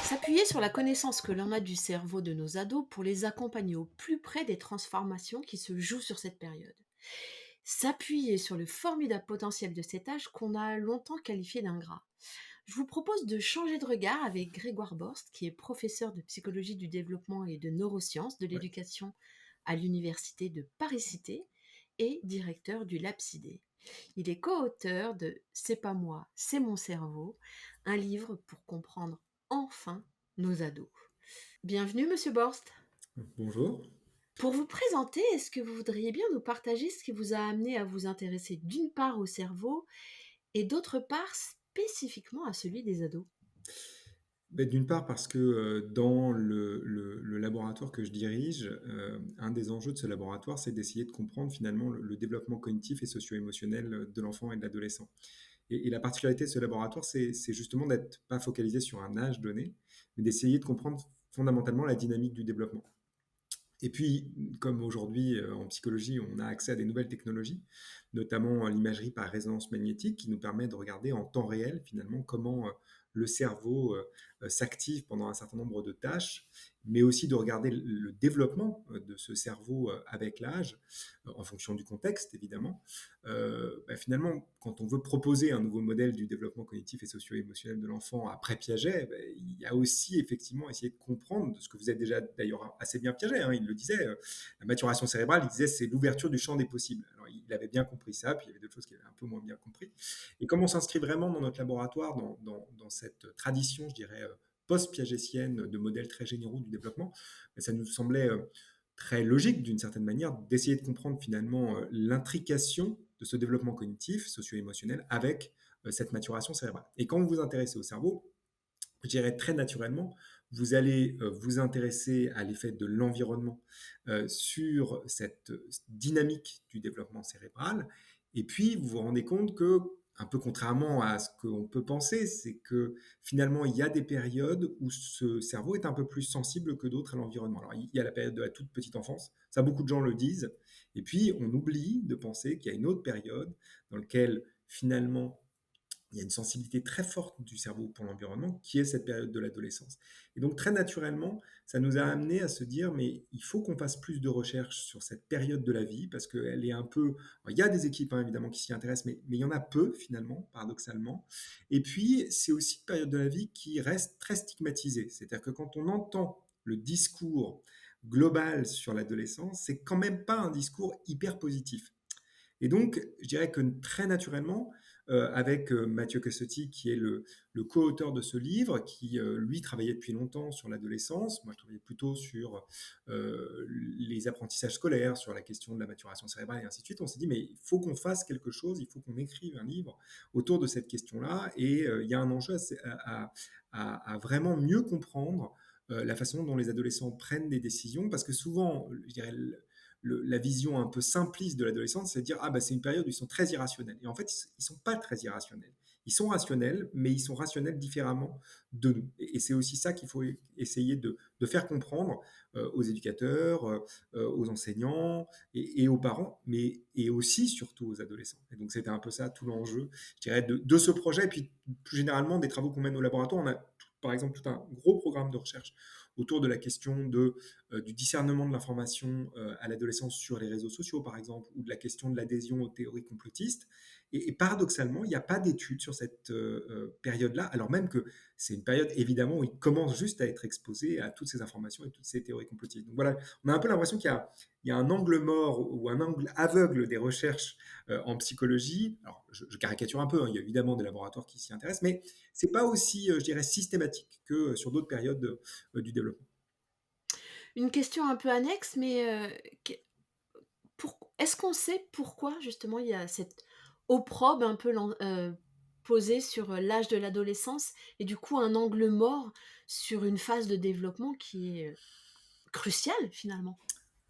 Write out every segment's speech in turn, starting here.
S'appuyer sur la connaissance que l'on a du cerveau de nos ados pour les accompagner au plus près des transformations qui se jouent sur cette période. S'appuyer sur le formidable potentiel de cet âge qu'on a longtemps qualifié d'ingrat. Je vous propose de changer de regard avec Grégoire Borst, qui est professeur de psychologie du développement et de neurosciences de Ouais. l'éducation à l'université de Paris-Cité et directeur du LabCID. Il est co-auteur de C'est pas moi, c'est mon cerveau, un livre pour comprendre enfin nos ados. Bienvenue, Monsieur Borst. Bonjour. Pour vous présenter, est-ce que vous voudriez bien nous partager ce qui vous a amené à vous intéresser d'une part au cerveau et d'autre part spécifiquement à celui des ados? D'une part parce que, dans le laboratoire que je dirige, un des enjeux de ce laboratoire, c'est d'essayer de comprendre finalement le développement cognitif et socio-émotionnel, de l'enfant et de l'adolescent. Et la particularité de ce laboratoire, c'est justement d'être pas focalisé sur un âge donné, mais d'essayer de comprendre fondamentalement la dynamique du développement. Et puis, comme aujourd'hui, en psychologie, on a accès à des nouvelles technologies, notamment l'imagerie par résonance magnétique, qui nous permet de regarder en temps réel, finalement, comment le cerveau s'active pendant un certain nombre de tâches, mais aussi de regarder le développement de ce cerveau avec l'âge, en fonction du contexte, évidemment. Finalement, quand on veut proposer un nouveau modèle du développement cognitif et socio-émotionnel de l'enfant après Piaget, il y a aussi effectivement essayer de comprendre de ce que vous êtes déjà d'ailleurs assez bien Piaget, hein, il le disait, la maturation cérébrale, il disait c'est l'ouverture du champ des possibles. Alors il avait bien compris ça, puis il y avait d'autres choses qu'il avait un peu moins bien compris. Et comme on s'inscrit vraiment dans notre laboratoire, dans cette tradition, je dirais, post-piagétienne de modèles très généraux du développement, ça nous semblait très logique d'une certaine manière d'essayer de comprendre finalement l'intrication de ce développement cognitif, socio-émotionnel avec cette maturation cérébrale. Et quand vous vous intéressez au cerveau, je dirais très naturellement, vous allez vous intéresser à l'effet de l'environnement sur cette dynamique du développement cérébral. Et puis, vous vous rendez compte que, un peu contrairement à ce qu'on peut penser, c'est que finalement, il y a des périodes où ce cerveau est un peu plus sensible que d'autres à l'environnement. Alors, il y a la période de la toute petite enfance, ça beaucoup de gens le disent. Et puis, on oublie de penser qu'il y a une autre période dans laquelle finalement il y a une sensibilité très forte du cerveau pour l'environnement, qui est cette période de l'adolescence. Et donc, très naturellement, ça nous a amené à se dire, mais il faut qu'on fasse plus de recherches sur cette période de la vie, parce qu'elle est un peu... Alors, il y a des équipes, hein, évidemment, qui s'y intéressent, mais il y en a peu, finalement, paradoxalement. Et puis, c'est aussi une période de la vie qui reste très stigmatisée. C'est-à-dire que quand on entend le discours global sur l'adolescence, c'est quand même pas un discours hyper positif. Et donc, je dirais que très naturellement, avec Mathieu Cassotti, qui est le co-auteur de ce livre, qui, lui, travaillait depuis longtemps sur l'adolescence. Moi, je travaillais plutôt sur les apprentissages scolaires, sur la question de la maturation cérébrale et ainsi de suite. On s'est dit, mais il faut qu'on fasse quelque chose, il faut qu'on écrive un livre autour de cette question-là. Et il y a un enjeu à vraiment mieux comprendre la façon dont les adolescents prennent des décisions, parce que souvent, je dirais, la vision un peu simpliste de l'adolescence, c'est de dire ah bah c'est une période où ils sont très irrationnels. Et en fait, ils sont pas très irrationnels. Ils sont rationnels, mais ils sont rationnels différemment de nous. Et c'est aussi ça qu'il faut essayer de faire comprendre aux éducateurs, aux enseignants et aux parents, mais et aussi surtout aux adolescents. Et donc c'était un peu ça tout l'enjeu, je dirais, de ce projet. Et puis plus généralement des travaux qu'on mène au laboratoire, on a par exemple tout un gros programme de recherche autour de la question du discernement de l'information à l'adolescence sur les réseaux sociaux, par exemple, ou de la question de l'adhésion aux théories complotistes. Et paradoxalement, il n'y a pas d'études sur cette période-là, alors même que c'est une période, évidemment, où il commence juste à être exposé à toutes ces informations et toutes ces théories complotistes. Donc voilà, on a un peu l'impression qu'il y a un angle mort ou un angle aveugle des recherches en psychologie. Alors, je caricature un peu, hein, il y a évidemment des laboratoires qui s'y intéressent, mais c'est pas aussi, je dirais, systématique que sur d'autres périodes du développement. Une question un peu annexe, mais est-ce qu'on sait pourquoi justement il y a cette opprobre un peu posée sur l'âge de l'adolescence et du coup un angle mort sur une phase de développement qui est cruciale finalement?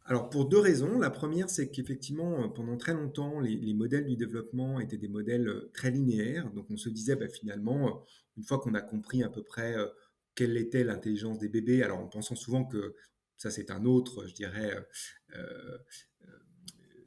Alors pour deux raisons. La première, c'est qu'effectivement, pendant très longtemps, les modèles du développement étaient des modèles très linéaires. Donc on se disait, bah, finalement, une fois qu'on a compris à peu près quelle était l'intelligence des bébés, alors en pensant souvent que ça c'est un autre, je dirais, euh,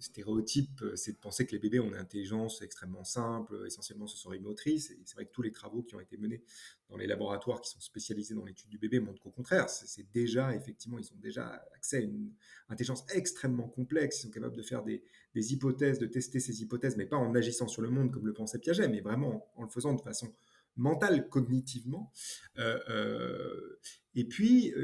stéréotype, c'est de penser que les bébés ont une intelligence extrêmement simple, essentiellement sensorimotrice. Et c'est vrai que tous les travaux qui ont été menés dans les laboratoires qui sont spécialisés dans l'étude du bébé montrent qu'au contraire, c'est déjà, effectivement, ils ont déjà accès à une intelligence extrêmement complexe. Ils sont capables de faire des hypothèses, de tester ces hypothèses, mais pas en agissant sur le monde comme le pensait Piaget, mais vraiment en le faisant de façon mentale, cognitivement. Et puis,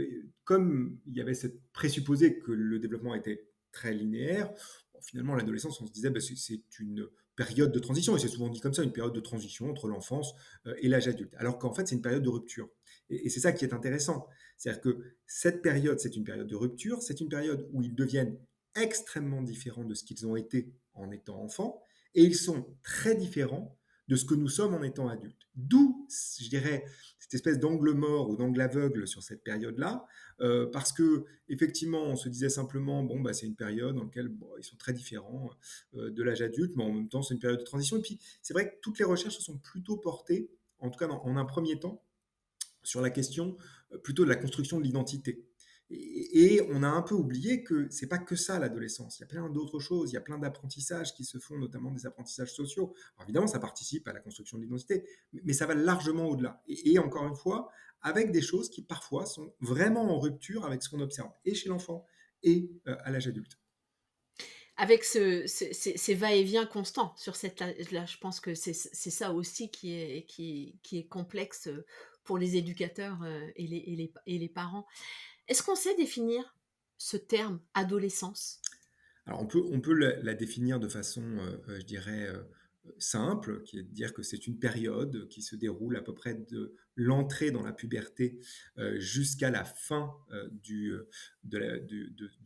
comme il y avait cette présupposé que le développement était très linéaire, bon, finalement, à l'adolescence, on se disait, bah, c'est une période de transition, et c'est souvent dit comme ça, une période de transition entre l'enfance et l'âge adulte, alors qu'en fait, c'est une période de rupture. Et c'est ça qui est intéressant. C'est-à-dire que cette période, c'est une période de rupture, c'est une période où ils deviennent extrêmement différents de ce qu'ils ont été en étant enfants, et ils sont très différents de ce que nous sommes en étant adultes. D'où, je dirais, cette espèce d'angle mort ou d'angle aveugle sur cette période-là, parce que effectivement, on se disait simplement, bon, bah, c'est une période dans laquelle bon, ils sont très différents de l'âge adulte, mais en même temps, c'est une période de transition. Et puis, c'est vrai que toutes les recherches se sont plutôt portées, en tout cas en un premier temps, sur la question plutôt de la construction de l'identité. Et on a un peu oublié que c'est pas que ça l'adolescence. Il y a plein d'autres choses, il y a plein d'apprentissages qui se font, notamment des apprentissages sociaux. Alors évidemment, ça participe à la construction de l'identité, mais ça va largement au-delà. Et encore une fois, avec des choses qui parfois sont vraiment en rupture avec ce qu'on observe, et chez l'enfant, et à l'âge adulte. Avec ces va-et-vient constants sur cette là, je pense que c'est ça aussi qui est complexe, pour les éducateurs, et les parents. Est-ce qu'on sait définir ce terme adolescence? Alors on peut la définir de façon, je dirais, simple, qui est de dire que c'est une période qui se déroule à peu près de l'entrée dans la puberté, jusqu'à la fin, de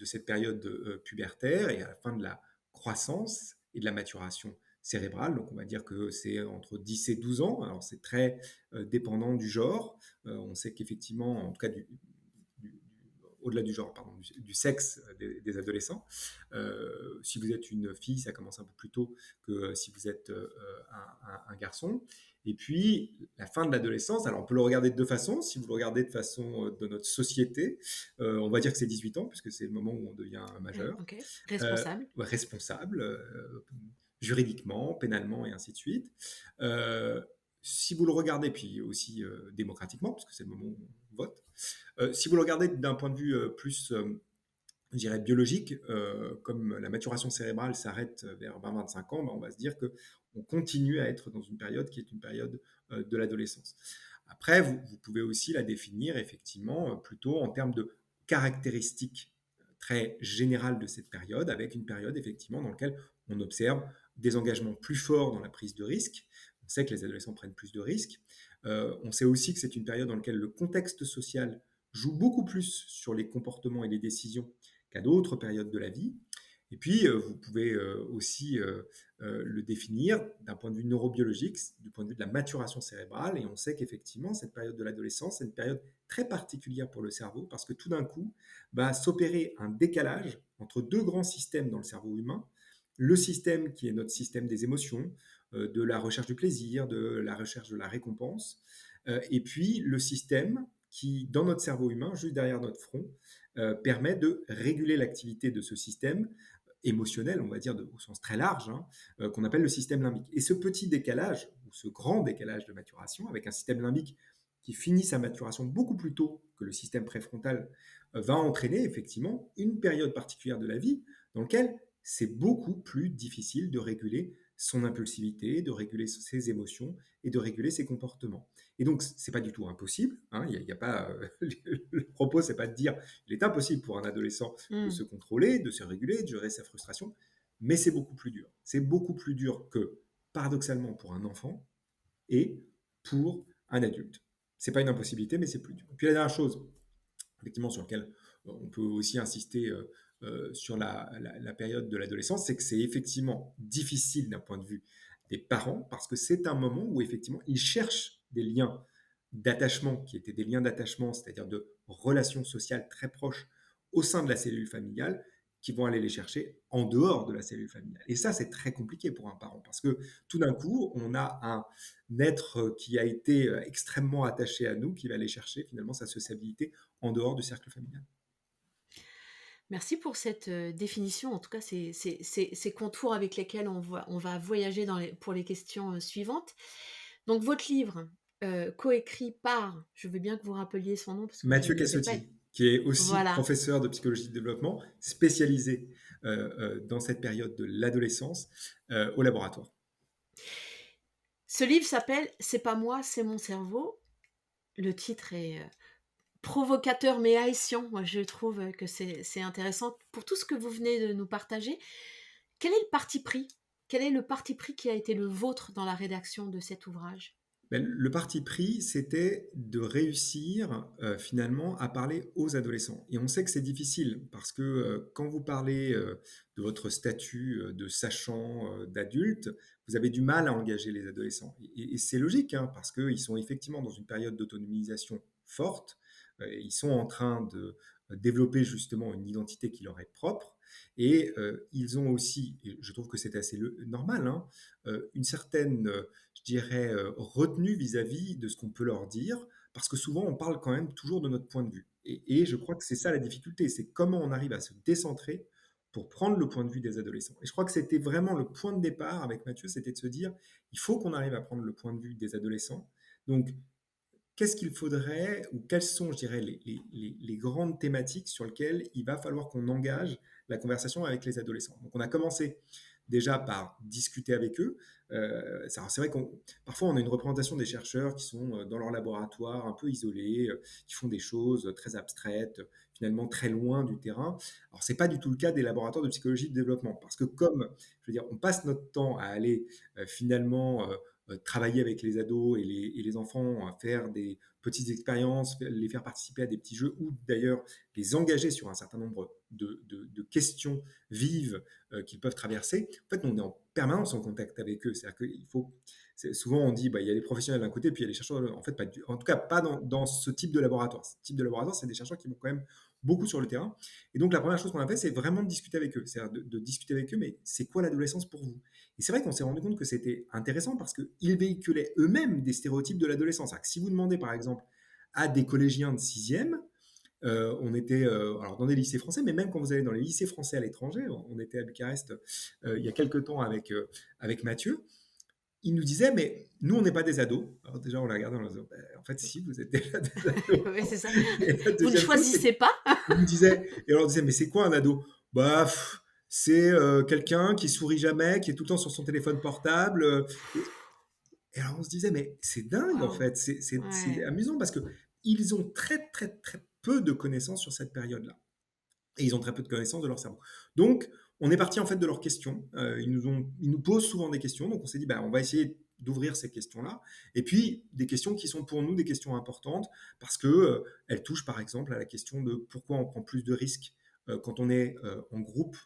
cette période, pubertaire, et à la fin de la croissance et de la maturation cérébrale. Donc on va dire que c'est entre 10 et 12 ans. Alors c'est très, dépendant du genre. On sait qu'effectivement, en tout cas au-delà du genre, pardon, du sexe des adolescents. Si vous êtes une fille, ça commence un peu plus tôt que si vous êtes un garçon. Et puis, la fin de l'adolescence, alors on peut le regarder de deux façons. Si vous le regardez de façon de notre société, on va dire que c'est 18 ans, puisque c'est le moment où on devient majeur, OK. Responsable. ouais, responsable, juridiquement, pénalement, et ainsi de suite. Euh, Si vous le regardez, puis aussi démocratiquement, parce que c'est le moment où on vote, si vous le regardez d'un point de vue plus, je dirais, biologique, comme la maturation cérébrale s'arrête vers 20-25 ans, ben, on va se dire que on continue à être dans une période qui est une période de l'adolescence. Après, vous pouvez aussi la définir effectivement plutôt en termes de caractéristiques très générales de cette période, avec une période effectivement dans laquelle on observe des engagements plus forts dans la prise de risque. On sait que les adolescents prennent plus de risques. On sait aussi que c'est une période dans laquelle le contexte social joue beaucoup plus sur les comportements et les décisions qu'à d'autres périodes de la vie. Et puis, vous pouvez aussi le définir d'un point de vue neurobiologique, du point de vue de la maturation cérébrale. Et on sait qu'effectivement, cette période de l'adolescence, c'est une période très particulière pour le cerveau, parce que tout d'un coup, va s'opérer un décalage entre deux grands systèmes dans le cerveau humain. Le système qui est notre système des émotions, de la recherche du plaisir, de la recherche de la récompense, et puis le système qui, dans notre cerveau humain, juste derrière notre front, permet de réguler l'activité de ce système émotionnel, on va dire au sens très large, hein, qu'on appelle le système limbique. Et ce petit décalage, ou ce grand décalage de maturation, avec un système limbique qui finit sa maturation beaucoup plus tôt que le système préfrontal, va entraîner effectivement une période particulière de la vie dans laquelle c'est beaucoup plus difficile de réguler son impulsivité, de réguler ses émotions et de réguler ses comportements. Et donc, c'est pas du tout impossible. Hein, y a pas, le propos, c'est pas de dire il est impossible pour un adolescent de Mmh. se contrôler, de se réguler, de gérer sa frustration, mais c'est beaucoup plus dur. C'est beaucoup plus dur que, paradoxalement, pour un enfant et pour un adulte. C'est pas une impossibilité, mais c'est plus dur. Et puis la dernière chose, effectivement, sur laquelle on peut aussi insister sur la période de l'adolescence, c'est que c'est effectivement difficile d'un point de vue des parents, parce que c'est un moment où effectivement ils cherchent des liens d'attachement qui étaient des liens d'attachement, c'est-à-dire de relations sociales très proches au sein de la cellule familiale, qui vont aller les chercher en dehors de la cellule familiale. Et ça, c'est très compliqué pour un parent, parce que tout d'un coup, on a un être qui a été extrêmement attaché à nous, qui va aller chercher finalement sa sociabilité en dehors du cercle familial. Merci pour cette, définition, en tout cas, ces contours avec lesquels on va voyager pour les questions, suivantes. Donc votre livre, coécrit par, je veux bien que vous rappeliez son nom parce que je Mathieu ne l'ai pas. Cassotti, qui est aussi Voilà. professeur de psychologie du développement, spécialisé dans cette période de l'adolescence au laboratoire. Ce livre s'appelle «C'est pas moi, c'est mon cerveau». Le titre est, provocateur mais haïtien. Moi, je trouve, que c'est intéressant. Pour tout ce que vous venez de nous partager, quel est le parti pris? Quel est le parti pris qui a été le vôtre dans la rédaction de cet ouvrage? Ben, le parti pris, c'était de réussir finalement à parler aux adolescents. Et on sait que c'est difficile parce que quand vous parlez de votre statut de sachant d'adulte, vous avez du mal à engager les adolescents. Et c'est logique, hein, parce qu'ils sont effectivement dans une période d'autonomisation forte. Ils sont en train de développer justement une identité qui leur est propre. Et ils ont aussi, et je trouve que c'est assez normal, hein, une certaine je dirais, retenue vis-à-vis de ce qu'on peut leur dire, parce que souvent on parle quand même toujours de notre point de vue. Et je crois que c'est ça la difficulté, c'est comment on arrive à se décentrer pour prendre le point de vue des adolescents. Et je crois que c'était vraiment le point de départ avec Mathieu, c'était de se dire, il faut qu'on arrive à prendre le point de vue des adolescents. Donc, qu'est-ce qu'il faudrait, ou quelles sont, je dirais, les grandes thématiques sur lesquelles il va falloir qu'on engage la conversation avec les adolescents. Donc, on a commencé déjà par discuter avec eux. C'est vrai qu'on parfois on a une représentation des chercheurs qui sont dans leur laboratoire, un peu isolés, qui font des choses très abstraites, finalement très loin du terrain. Alors c'est pas du tout le cas des laboratoires de psychologie de développement, parce que comme je veux dire, on passe notre temps à aller finalement travailler avec les ados et les enfants, à faire des petites expériences, les faire participer à des petits jeux ou d'ailleurs les engager sur un certain nombre de questions vives qu'ils peuvent traverser. En fait, on est en permanence en contact avec eux. C'est-à-dire qu'il faut. Souvent, on dit bah, il y a les professionnels d'un côté, puis il y a les chercheurs de l'autre. En fait, en tout cas, pas dans ce type de laboratoire. Ce type de laboratoire, c'est des chercheurs qui vont quand même beaucoup sur le terrain. Et donc, la première chose qu'on a fait, c'est vraiment de discuter avec eux. C'est-à-dire de discuter avec eux, mais c'est quoi l'adolescence pour vous? Et c'est vrai qu'on s'est rendu compte que c'était intéressant parce qu'ils véhiculaient eux-mêmes des stéréotypes de l'adolescence. Si vous demandez, par exemple, à des collégiens de sixième, on était alors dans des lycées français, mais même quand vous allez dans les lycées français à l'étranger, on était à Bucarest il y a quelques temps avec Mathieu, il nous disait, mais nous, on n'est pas des ados. Alors déjà, on l'a regardé, on a dit, ben, en fait, si, vous êtes déjà des ados. Oui, c'est ça. Et la Vous ne deuxième chose, c'est choisissez pas? qu'il nous disait, et alors on disait, mais c'est quoi un ado? Bah, c'est quelqu'un qui sourit jamais, qui est tout le temps sur son téléphone portable. Et alors on se disait, mais c'est dingue en Waouh! fait, c'est Ouais. amusant parce que ils ont très très très peu de connaissances sur cette période-là. Et ils ont très peu de connaissances de leur cerveau. Donc, on est parti en fait de leurs questions. Ils nous posent souvent des questions, donc on s'est dit, bah, on va essayer d'ouvrir ces questions-là. Et puis, des questions qui sont pour nous des questions importantes, parce que elles touchent par exemple à la question de pourquoi on prend plus de risques quand on est en groupe,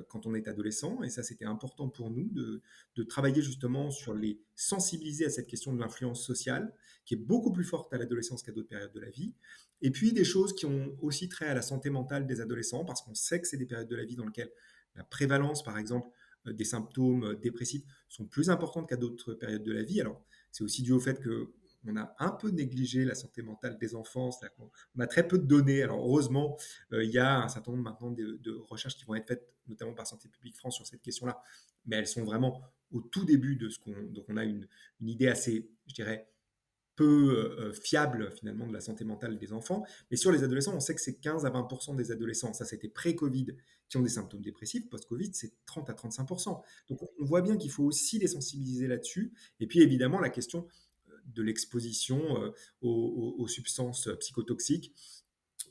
quand on est adolescent. Et ça, c'était important pour nous de travailler justement sur les sensibiliser à cette question de l'influence sociale, qui est beaucoup plus forte à l'adolescence qu'à d'autres périodes de la vie. Et puis des choses qui ont aussi trait à la santé mentale des adolescents, parce qu'on sait que c'est des périodes de la vie dans lesquelles la prévalence, par exemple, des symptômes dépressifs sont plus importantes qu'à d'autres périodes de la vie. Alors, c'est aussi dû au fait que on a un peu négligé la santé mentale des enfants, c'est-à-dire qu'on a très peu de données. Alors heureusement, il y a un certain nombre maintenant de recherches qui vont être faites, notamment par Santé publique France sur cette question-là, mais elles sont vraiment au tout début de ce qu'on... Donc on a une idée assez, je dirais, peu fiable finalement de la santé mentale des enfants. Mais sur les adolescents, on sait que c'est 15 à 20% des adolescents, ça c'était pré-Covid, qui ont des symptômes dépressifs. Post-Covid, c'est 30 à 35%. Donc on voit bien qu'il faut aussi les sensibiliser là-dessus. Et puis évidemment, la question de l'exposition aux substances psychotoxiques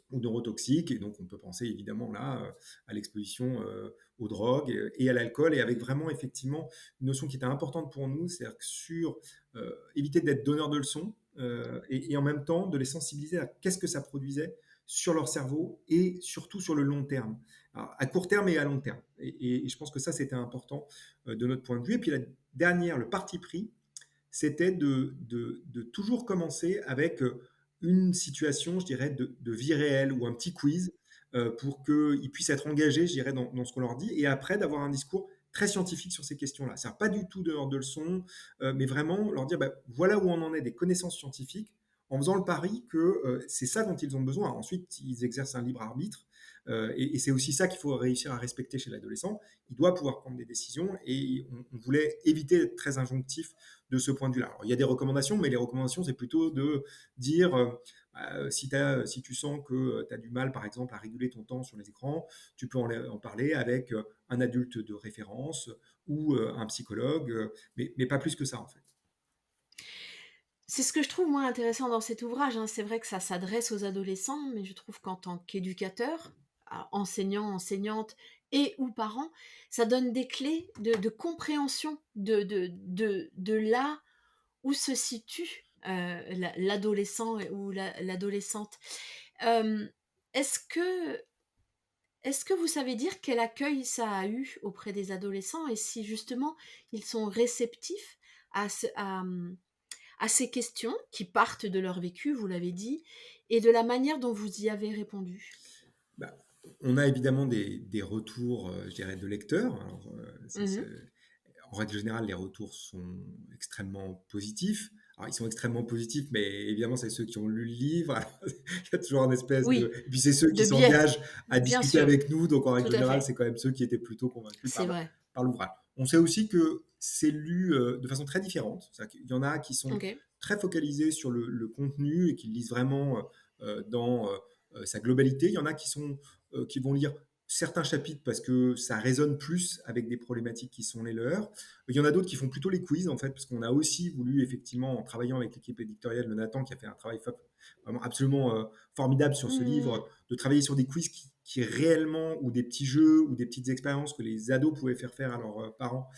ou neurotoxiques. Et donc, on peut penser évidemment là à l'exposition aux drogues et à l'alcool, et avec vraiment effectivement une notion qui était importante pour nous, c'est-à-dire que sur éviter d'être donneur de leçons et en même temps de les sensibiliser à qu'est-ce que ça produisait sur leur cerveau et surtout sur le long terme, alors, à court terme et à long terme. Et je pense que ça, c'était important de notre point de vue. Et puis la dernière, le parti pris, c'était de toujours commencer avec une situation, je dirais, de vie réelle ou un petit quiz pour qu'ils puissent être engagés, je dirais, dans ce qu'on leur dit, et après d'avoir un discours très scientifique sur ces questions-là. C'est-à-dire pas du tout de leçons, mais vraiment leur dire, bah, voilà où on en est des connaissances scientifiques, en faisant le pari que c'est ça dont ils ont besoin. Ensuite, ils exercent un libre arbitre. Et c'est aussi ça qu'il faut réussir à respecter chez l'adolescent. Il doit pouvoir prendre des décisions et on voulait éviter d'être très injonctif de ce point de vue-là. Alors, il y a des recommandations, mais les recommandations, c'est plutôt de dire si tu sens que tu as du mal, par exemple, à réguler ton temps sur les écrans, tu peux en parler avec un adulte de référence ou un psychologue, mais pas plus que ça, en fait. C'est ce que je trouve moi intéressant dans cet ouvrage, hein. C'est vrai que ça s'adresse aux adolescents, mais je trouve qu'en tant qu'éducateur, enseignant, enseignante et ou parent, ça donne des clés de compréhension de là où se situe l'adolescent ou l'adolescente. Euh, est-ce que, est-ce que vous savez dire quel accueil ça a eu auprès des adolescents et si justement ils sont réceptifs à ces questions qui partent de leur vécu, vous l'avez dit, et de la manière dont vous y avez répondu? Bah, on a évidemment des retours, je dirais, de lecteurs. Alors, Mmh. en règle générale, les retours sont extrêmement positifs. Alors, ils sont extrêmement positifs, mais évidemment, c'est ceux qui ont lu le livre. Alors, il y a toujours une espèce de... Oui, Et puis, c'est ceux qui de biais, s'engagent à bien discuter sûr, avec nous. Donc, en règle tout à générale, fait. c'est quand même ceux qui étaient plutôt convaincus C'est vrai. par l'ouvrage. On sait aussi que c'est lu de façon très différente. C'est-à-dire qu'il y en a qui sont OK. très focalisés sur le contenu et qui lisent vraiment dans sa globalité. Il y en a qui vont lire certains chapitres parce que ça résonne plus avec des problématiques qui sont les leurs. Il y en a d'autres qui font plutôt les quiz, en fait, parce qu'on a aussi voulu, effectivement, en travaillant avec l'équipe éditoriale de Nathan, qui a fait un travail vraiment absolument formidable sur ce Mmh. livre, de travailler sur des quiz qui réellement, ou des petits jeux, ou des petites expériences que les ados pouvaient faire à leurs parents,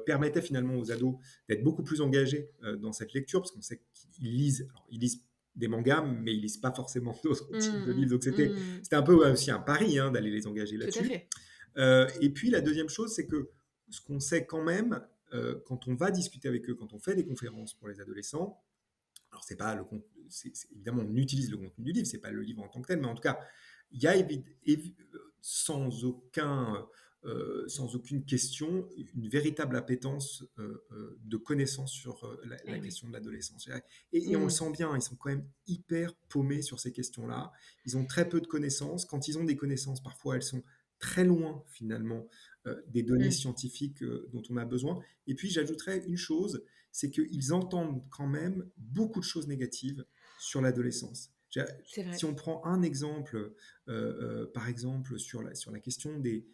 permettaient finalement aux ados d'être beaucoup plus engagés dans cette lecture, parce qu'on sait qu'ils lisent, alors, ils lisent des mangas, mais ils lisent pas forcément d'autres types de Mmh livres. Donc mh. Mmh. c'était un peu aussi un pari hein, d'aller les engager Tout à là-dessus. fait. Et puis la deuxième chose, c'est que ce qu'on sait quand même, quand on va discuter avec eux, quand on fait des conférences pour les adolescents, alors c'est pas le évidemment on utilise le contenu du livre, c'est pas le livre en tant que tel, mais en tout cas il y a sans aucune question une véritable appétence de connaissances sur la Eh oui. question de l'adolescence. Et on le Mmh. sent bien, ils sont quand même hyper paumés sur ces questions-là. Ils ont très peu de connaissances. Quand ils ont des connaissances, parfois elles sont très loin finalement des données Mmh. scientifiques dont on a besoin. Et puis j'ajouterais une chose, c'est qu'ils entendent quand même beaucoup de choses négatives sur l'adolescence. C'est Si vrai. on prend un exemple, par exemple sur la question des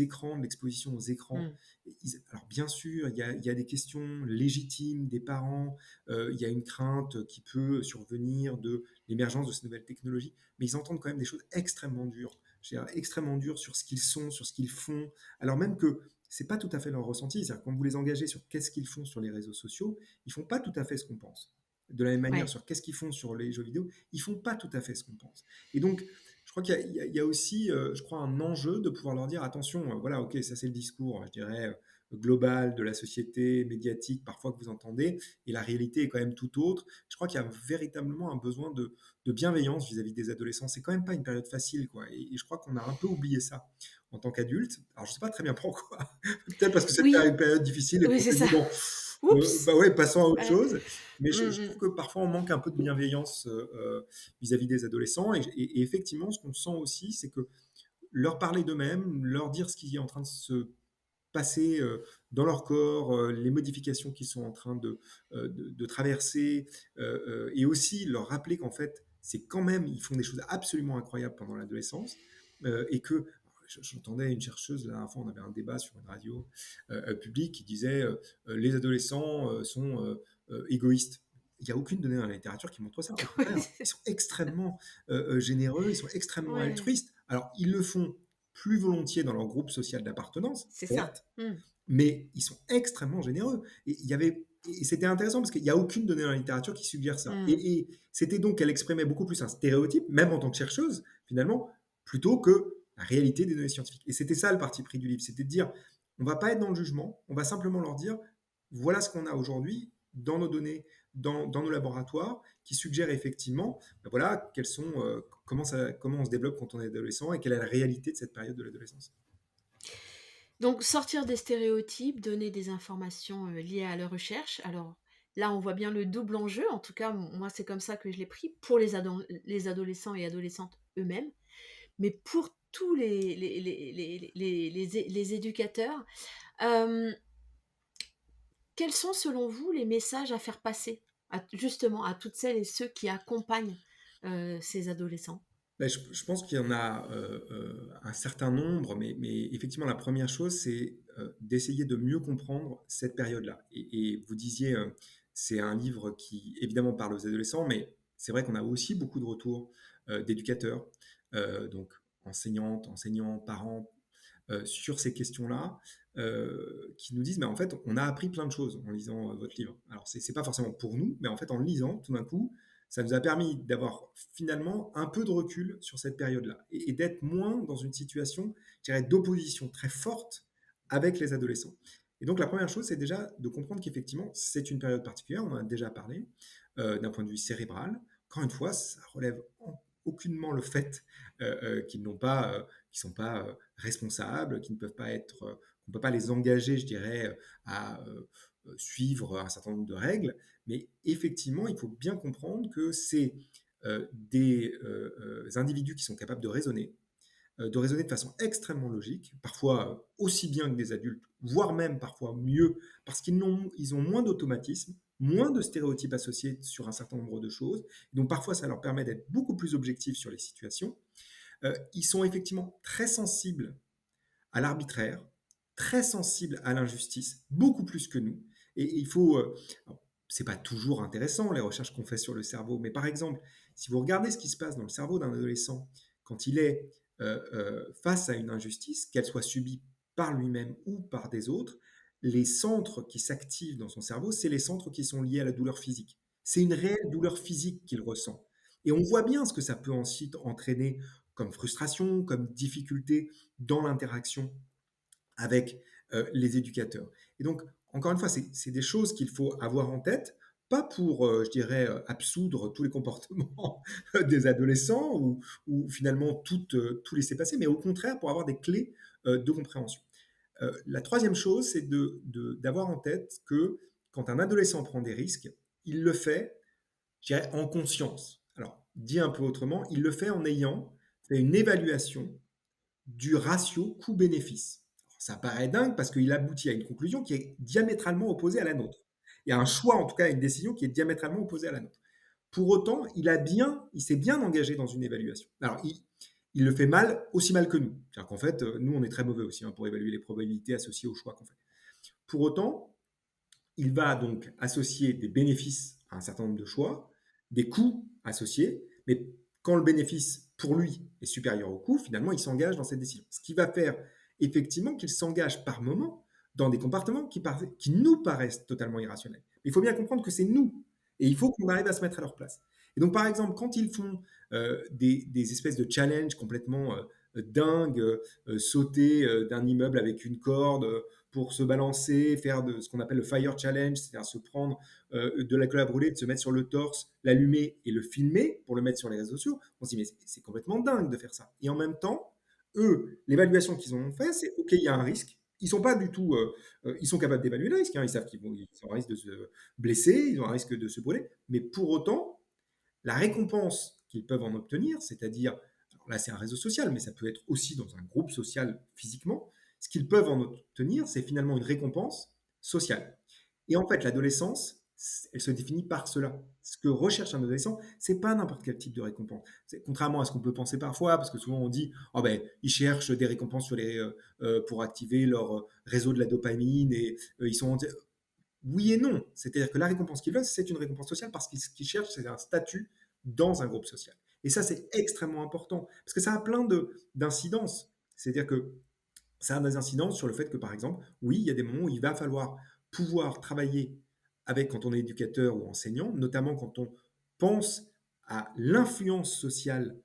écrans, de l'exposition aux écrans, Mmh. alors bien sûr, il y a des questions légitimes des parents, il y a une crainte qui peut survenir de l'émergence de ces nouvelles technologies, mais ils entendent quand même des choses extrêmement dures, extrêmement dures sur ce qu'ils sont, sur ce qu'ils font, alors même que c'est pas tout à fait leur ressenti. C'est-à-dire quand vous les engagez sur qu'est-ce qu'ils font sur les réseaux sociaux, ils font pas tout à fait ce qu'on pense. De la même manière, Ouais. sur qu'est-ce qu'ils font sur les jeux vidéo, ils font pas tout à fait ce qu'on pense. Et donc, je crois qu'il y a aussi, je crois, un enjeu de pouvoir leur dire attention, voilà, ok, ça c'est le discours, je dirais, global de la société médiatique parfois que vous entendez, et la réalité est quand même tout autre. Je crois qu'il y a véritablement un besoin de bienveillance vis-à-vis des adolescents. C'est quand même pas une période facile, quoi. Et je crois qu'on a un peu oublié ça en tant qu'adulte. Alors, je sais pas très bien pourquoi. Peut-être parce que c'était Oui, une période difficile et oui, qu'on c'est s'est ça. dit, bon, Oups! bah ouais, passons à autre Ouais. chose. Mais Mmh je trouve mh. que parfois on manque un peu de bienveillance vis-à-vis des adolescents. Et effectivement, ce qu'on sent aussi, c'est que leur parler d'eux-mêmes, leur dire ce qui est en train de se passer dans leur corps, les modifications qu'ils sont en train de traverser, et aussi leur rappeler qu'en fait, c'est quand même, ils font des choses absolument incroyables pendant l'adolescence, et que j'entendais une chercheuse, la dernière fois, on avait un débat sur une radio publique qui disait les adolescents sont égoïstes. Il n'y a aucune donnée dans la littérature qui montre ça. Au Oui, contraire, ils sont extrêmement généreux, ils sont extrêmement ouais, altruistes. Alors, ils le font plus volontiers dans leur groupe social d'appartenance, c'est ça. certes, Mmh. mais ils sont extrêmement généreux. Et c'était intéressant parce qu'il n'y a aucune donnée dans la littérature qui suggère ça. Mmh. Et c'était donc qu'elle exprimait beaucoup plus un stéréotype, même en tant que chercheuse, finalement, plutôt que la réalité des données scientifiques. Et c'était ça le parti pris du livre, c'était de dire, on ne va pas être dans le jugement, on va simplement leur dire, voilà ce qu'on a aujourd'hui dans nos données, dans nos laboratoires, qui suggèrent effectivement, ben voilà, comment on se développe quand on est adolescent et quelle est la réalité de cette période de l'adolescence. Donc sortir des stéréotypes, donner des informations, liées à leur recherche. Alors Là, on voit bien le double enjeu, en tout cas, moi, c'est comme ça que je l'ai pris pour les adolescents et adolescentes eux-mêmes, mais pour tous les éducateurs, hem, quels sont selon vous les messages à faire passer à justement à toutes celles et ceux qui accompagnent, ces adolescents? Bah, je pense qu'il y en a, un certain nombre, mais effectivement, la première chose, c'est, d'essayer de mieux comprendre cette période-là et vous disiez, c'est un livre qui évidemment parle aux adolescents, mais c'est vrai qu'on a aussi beaucoup de retours, d'éducateurs, donc enseignantes, enseignants, parents, sur ces questions-là, qui nous disent: «Mais en fait, on a appris plein de choses en lisant, votre livre». Alors c'est pas forcément pour nous, mais en fait, en le lisant, tout d'un coup, ça nous a permis d'avoir finalement un peu de recul sur cette période-là et d'être moins dans une situation, je dirais, d'opposition très forte avec les adolescents. Et donc la première chose, c'est déjà de comprendre qu'effectivement, c'est une période particulière, on en a déjà parlé, d'un point de vue cérébral. Encore une fois, ça relève en aucunement le fait, qu'ils n'ont pas, qui sont pas, responsables, qui ne peuvent pas être, on peut pas les engager, je dirais, à, suivre un certain nombre de règles. Mais effectivement, il faut bien comprendre que c'est, des, individus qui sont capables de raisonner de façon extrêmement logique, parfois, aussi bien que des adultes, voire même parfois mieux, parce ils ont moins d'automatisme, moins de stéréotypes associés sur un certain nombre de choses. Donc parfois, ça leur permet d'être beaucoup plus objectifs sur les situations. Ils sont effectivement très sensibles à l'arbitraire, très sensibles à l'injustice, beaucoup plus que nous. Et il faut, alors, c'est pas toujours intéressant les recherches qu'on fait sur le cerveau, mais par exemple, si vous regardez ce qui se passe dans le cerveau d'un adolescent quand il est face à une injustice, qu'elle soit subie par lui-même ou par des autres, les centres qui s'activent dans son cerveau, c'est les centres qui sont liés à la douleur physique. C'est une réelle douleur physique qu'il ressent. Et on voit bien ce que ça peut ensuite entraîner comme frustration, comme difficulté dans l'interaction avec les éducateurs. Et donc, encore une fois, c'est des choses qu'il faut avoir en tête, pas pour, je dirais, absoudre tous les comportements des adolescents ou finalement tout laisser passer, mais au contraire pour avoir des clés de compréhension. La troisième chose, c'est d'avoir en tête que quand un adolescent prend des risques, il le fait, je dirais, en conscience. Alors, dit un peu autrement, il le fait en ayant fait une évaluation du ratio coût-bénéfice. Ça paraît dingue parce qu'il aboutit à une conclusion qui est diamétralement opposée à la nôtre. Il y a un choix, en tout cas, une décision qui est diamétralement opposée à la nôtre. Pour autant, il s'est bien engagé dans une évaluation. Alors, il le fait mal, aussi mal que nous. C'est-à-dire qu'en fait, nous, on est très mauvais aussi pour évaluer les probabilités associées aux choix qu'on fait. Pour autant, il va donc associer des bénéfices à un certain nombre de choix, des coûts associés, mais quand le bénéfice pour lui est supérieur au coût, finalement, il s'engage dans cette décision. Ce qui va faire effectivement qu'il s'engage par moment dans des comportements qui nous paraissent totalement irrationnels. Mais il faut bien comprendre que c'est nous, et il faut qu'on arrive à se mettre à leur place. Et donc, par exemple, quand ils font des espèces de challenges complètement dingues, sauter d'un immeuble avec une corde, pour se balancer, faire ce qu'on appelle le fire challenge, c'est-à-dire se prendre de la colle à brûler, de se mettre sur le torse, l'allumer et le filmer pour le mettre sur les réseaux sociaux. On se dit, mais c'est complètement dingue de faire ça. Et en même temps, eux, l'évaluation qu'ils ont fait, c'est OK, il y a un risque. Ils sont pas du tout, ils sont capables d'évaluer le risque. Hein. Ils savent ils ont un risque de se blesser, ils ont un risque de se brûler. Mais pour autant, la récompense qu'ils peuvent en obtenir, c'est-à-dire, alors là c'est un réseau social, mais ça peut être aussi dans un groupe social physiquement, ce qu'ils peuvent en obtenir, c'est finalement une récompense sociale. Et en fait, l'adolescence, elle se définit par cela. Ce que recherche un adolescent, c'est pas n'importe quel type de récompense. Contrairement à ce qu'on peut penser parfois, parce que souvent on dit, oh ben, ils cherchent des récompenses pour activer leur réseau de la dopamine et ils sont oui et non. C'est-à-dire que la récompense qu'ils veulent, c'est une récompense sociale parce que ce qu'ils cherchent, c'est un statut dans un groupe social. Et ça, c'est extrêmement important parce que ça a plein d'incidences. C'est-à-dire que ça a des incidences sur le fait que, par exemple, oui, il y a des moments où il va falloir pouvoir travailler avec, quand on est éducateur ou enseignant, notamment quand on pense à l'influence sociale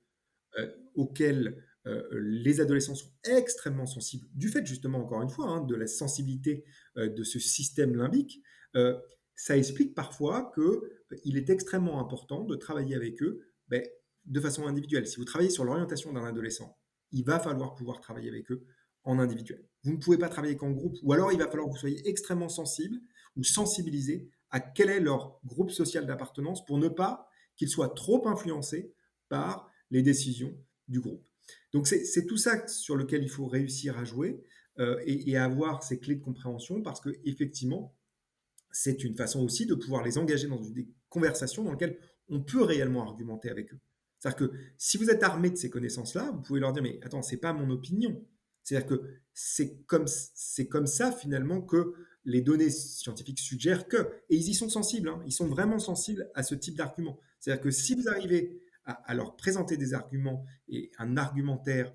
auxquels les adolescents sont extrêmement sensibles, du fait justement, encore une fois, hein, de la sensibilité de ce système limbique, euh, ça explique parfois qu'il est extrêmement important de travailler avec eux ben, de façon individuelle. Si vous travaillez sur l'orientation d'un adolescent, il va falloir pouvoir travailler avec eux en individuel. Vous ne pouvez pas travailler qu'en groupe, ou alors il va falloir que vous soyez extrêmement sensible ou sensibilisé à quel est leur groupe social d'appartenance pour ne pas qu'ils soient trop influencés par les décisions du groupe. Donc c'est tout ça sur lequel il faut réussir à jouer et à avoir ces clés de compréhension parce que effectivement, c'est une façon aussi de pouvoir les engager dans des conversations dans lesquelles on peut réellement argumenter avec eux. C'est-à-dire que si vous êtes armé de ces connaissances-là, vous pouvez leur dire, mais attends, c'est pas mon opinion. C'est-à-dire que c'est comme ça finalement que les données scientifiques suggèrent que, et ils y sont sensibles, hein, ils sont vraiment sensibles à ce type d'argument. C'est-à-dire que si vous arrivez à leur présenter des arguments et un argumentaire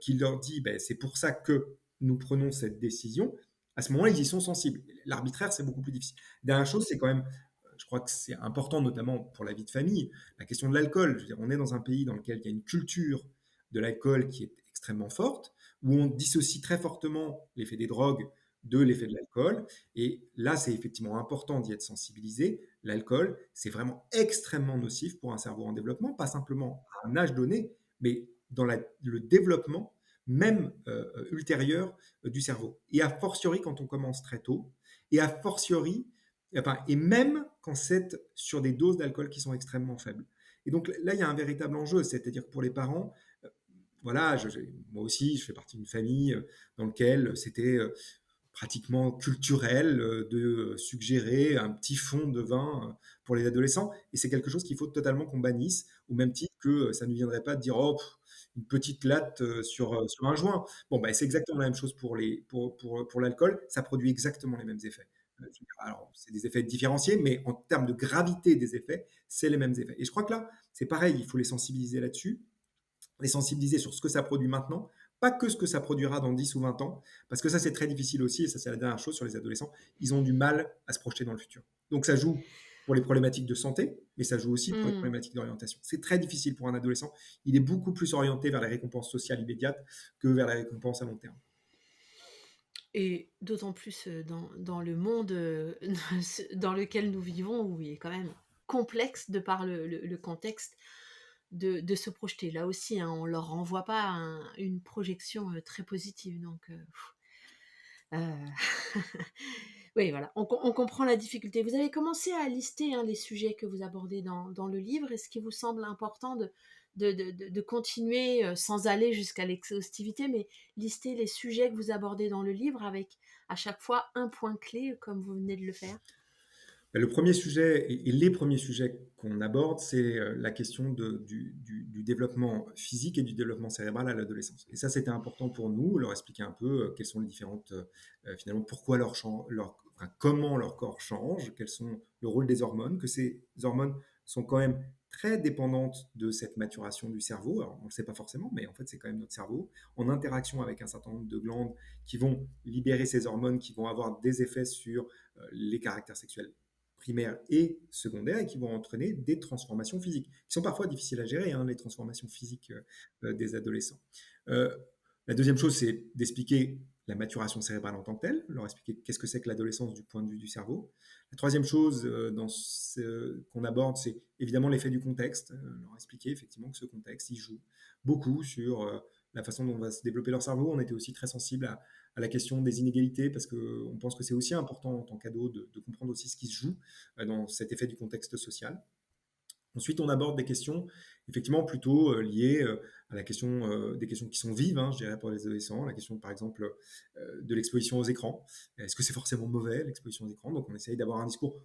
qui leur dit, ben, c'est pour ça que nous prenons cette décision, à ce moment-là, ils y sont sensibles. L'arbitraire, c'est beaucoup plus difficile. Dernière chose, c'est quand même, je crois que c'est important, notamment pour la vie de famille, la question de l'alcool. Je veux dire, on est dans un pays dans lequel il y a une culture de l'alcool qui est extrêmement forte, où on dissocie très fortement l'effet des drogues de l'effet de l'alcool. Et là, c'est effectivement important d'y être sensibilisé. L'alcool, c'est vraiment extrêmement nocif pour un cerveau en développement, pas simplement à un âge donné, mais dans le développement même ultérieur du cerveau. Et a fortiori quand on commence très tôt, et a fortiori, enfin, et même quand c'est sur des doses d'alcool qui sont extrêmement faibles. Et donc là, il y a un véritable enjeu, c'est-à-dire que pour les parents, voilà, moi aussi, je fais partie d'une famille dans laquelle c'était pratiquement culturel de suggérer un petit fond de vin pour les adolescents. Et c'est quelque chose qu'il faut totalement qu'on bannisse, au même titre que ça ne viendrait pas de dire oh, une petite latte sur un joint. Bon, bah, c'est exactement la même chose pour l'alcool. Ça produit exactement les mêmes effets. Alors, c'est des effets différenciés, mais en termes de gravité des effets, c'est les mêmes effets. Et je crois que là, c'est pareil, il faut les sensibiliser là-dessus, les sensibiliser sur ce que ça produit maintenant, pas que ce que ça produira dans 10 ou 20 ans, parce que ça c'est très difficile aussi, et ça c'est la dernière chose sur les adolescents, ils ont du mal à se projeter dans le futur. Donc ça joue pour les problématiques de santé, mais ça joue aussi pour les Mmh. problématiques d'orientation. C'est très difficile pour un adolescent, il est beaucoup plus orienté vers les récompenses sociales immédiates que vers les récompenses à long terme. Et d'autant plus, dans le monde, dans lequel nous vivons, où il est quand même complexe de par le contexte de se projeter. Là aussi, hein, on leur renvoie pas une projection, très positive donc oui, voilà, on comprend la difficulté. Vous avez commencé à lister, hein, les sujets que vous abordez dans le livre. Est-ce qu'il vous semble important de continuer, sans aller jusqu'à l'exhaustivité, mais lister les sujets que vous abordez dans le livre avec, à chaque fois, un point clé, comme vous venez de le faire? Le premier sujet et les premiers sujets qu'on aborde, c'est la question du développement physique et du développement cérébral à l'adolescence. Et ça, c'était important pour nous, leur expliquer un peu quelles sont les différentes, finalement, pourquoi enfin, comment leur corps change, quels sont le rôle des hormones, que ces hormones sont quand même très dépendantes de cette maturation du cerveau. Alors, on ne le sait pas forcément, mais en fait, c'est quand même notre cerveau, en interaction avec un certain nombre de glandes qui vont libérer ces hormones, qui vont avoir des effets sur les caractères sexuels primaires et secondaires et qui vont entraîner des transformations physiques, qui sont parfois difficiles à gérer, hein, les transformations physiques des adolescents. Euh, la deuxième chose, c'est d'expliquer la maturation cérébrale en tant que telle, leur expliquer qu'est-ce que c'est que l'adolescence du point de vue du cerveau. La troisième chose qu'on aborde, c'est évidemment l'effet du contexte, leur expliquer effectivement que ce contexte, il joue beaucoup sur la façon dont va se développer leur cerveau. On était aussi très sensible à la question des inégalités, parce qu'on pense que c'est aussi important en tant qu'ado de comprendre aussi ce qui se joue dans cet effet du contexte social. Ensuite, on aborde des questions effectivement plutôt liées à la question des questions qui sont vives, hein, je dirais, pour les adolescents. La question, par exemple, de l'exposition aux écrans. Est-ce que c'est forcément mauvais, l'exposition aux écrans? Donc, on essaye d'avoir un discours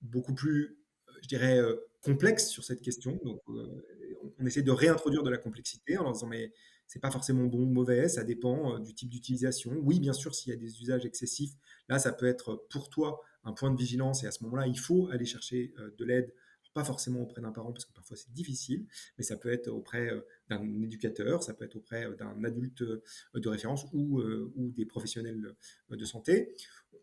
beaucoup plus, je dirais, complexe sur cette question. Donc, on essaie de réintroduire de la complexité en leur disant, mais c'est pas forcément bon ou mauvais, ça dépend du type d'utilisation. Oui, bien sûr, s'il y a des usages excessifs, là, ça peut être pour toi un point de vigilance et à ce moment-là, il faut aller chercher de l'aide, pas forcément auprès d'un parent parce que parfois c'est difficile, mais ça peut être auprès d'un éducateur, ça peut être auprès d'un adulte de référence ou des professionnels de santé.